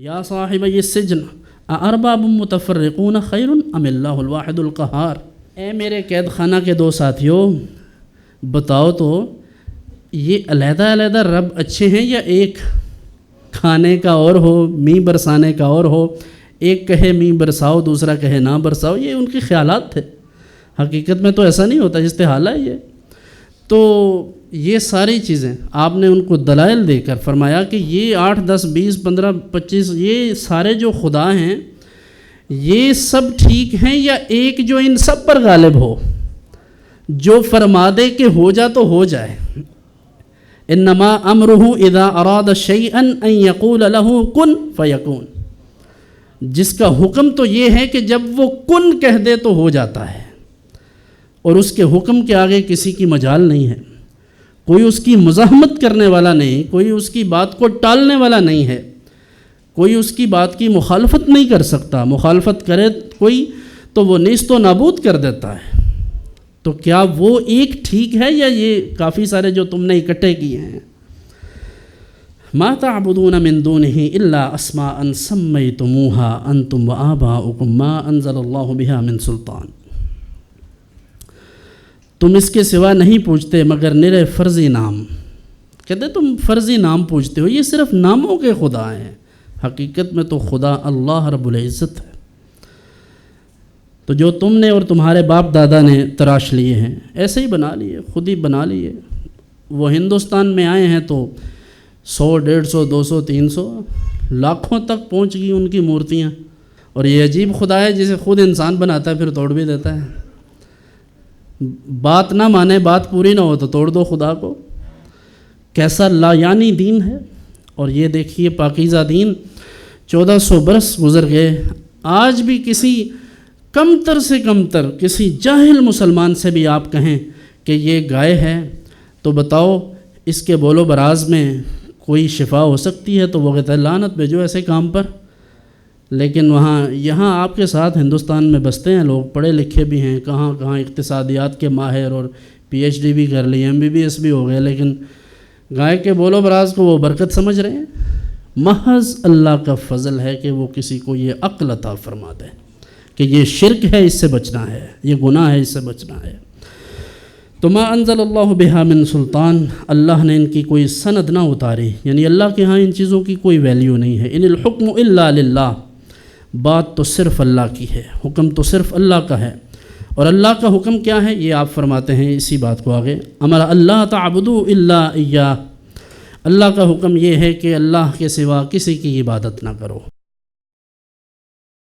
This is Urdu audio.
یا صاحب السجن اارباب متفرقون خیر ام اللہ الواحد القہار۔ اے میرے قید خانہ کے دو ساتھیوں، بتاؤ تو یہ علیحدہ علیحدہ رب اچھے ہیں یا ایک؟ کھانے کا اور ہو، می برسانے کا اور ہو، ایک کہے می برساؤ دوسرا کہے نہ برساؤ، یہ ان کے خیالات تھے۔ حقیقت میں تو ایسا نہیں ہوتا، استحالہ ہے یہ۔ تو یہ ساری چیزیں آپ نے ان کو دلائل دے کر فرمایا کہ یہ 8 10 20 15 25 یہ سارے جو خدا ہیں یہ سب ٹھیک ہیں یا ایک جو ان سب پر غالب ہو، جو فرما دے کہ ہو جا تو ہو جائے۔ انما امرہ اذا اراد شیئا ان یقول له کن فیکون۔ جس کا حکم تو یہ ہے کہ جب وہ کن کہہ دے تو ہو جاتا ہے، اور اس کے حکم کے آگے کسی کی مجال نہیں ہے، کوئی اس کی مزاحمت کرنے والا نہیں، کوئی اس کی بات کو ٹالنے والا نہیں ہے، کوئی اس کی بات کی مخالفت نہیں کر سکتا۔ مخالفت کرے کوئی تو وہ نیست و نابود کر دیتا ہے۔ تو کیا وہ ایک ٹھیک ہے یا یہ کافی سارے جو تم نے اکٹھے کیے ہیں؟ ما تعبدون من دونه الا اسماء سمیتموها انتم وآباؤکم ما انزل اللہ بها من سلطان۔ تم اس کے سوا نہیں پوچھتے مگر نرے فرضی نام۔ کہتے تم فرضی نام پوچھتے ہو، یہ صرف ناموں کے خدا ہیں، حقیقت میں تو خدا اللہ رب العزت ہے۔ تو جو تم نے اور تمہارے باپ دادا نے تراش لیے ہیں ایسے ہی بنا لیے، خود ہی بنا لیے۔ وہ ہندوستان میں آئے ہیں تو 100 150 200 300 لاکھوں تک پہنچ گئی ان کی مورتیاں، اور یہ عجیب خدا ہے جسے خود انسان بناتا ہے پھر توڑ بھی دیتا ہے۔ بات نہ مانے، بات پوری نہ ہو تو توڑ دو خدا کو۔ کیسا لا یعنی دین ہے۔ اور یہ دیکھیے پاکیزہ دین 1400 برس گزر گئے، آج بھی کسی کم تر سے کم تر کسی جاہل مسلمان سے بھی آپ کہیں کہ یہ گائے ہے تو بتاؤ اس کے بول و براز میں کوئی شفا ہو سکتی ہے، تو وہ کہتا ہے لعنت بھیجو ایسے کام پر۔ لیکن یہاں آپ کے ساتھ ہندوستان میں بستے ہیں لوگ، پڑھے لکھے بھی ہیں، کہاں کہاں اقتصادیات کے ماہر اور PhD بھی کر لی، MBBS بھی ہو گئے، لیکن گائے کے بول و براز کو وہ برکت سمجھ رہے ہیں۔ محض اللہ کا فضل ہے کہ وہ کسی کو یہ عقل عطا فرما دے کہ یہ شرک ہے، اس سے بچنا ہے، یہ گناہ ہے، اس سے بچنا ہے۔ تو ما انزل اللہ بہا من سلطان، اللہ نے ان کی کوئی سند نہ اتاری، یعنی اللہ کے ہاں ان چیزوں کی کوئی ویلیو نہیں ہے۔ ان الحکم الا للہ، بات تو صرف اللہ کی ہے، حکم تو صرف اللہ کا ہے۔ اور اللہ کا حکم کیا ہے یہ آپ فرماتے ہیں اسی بات کو آگے، امر اللہ تعبدوا الا ایاہ، اللہ کا حکم یہ ہے کہ اللہ کے سوا کسی کی عبادت نہ کرو۔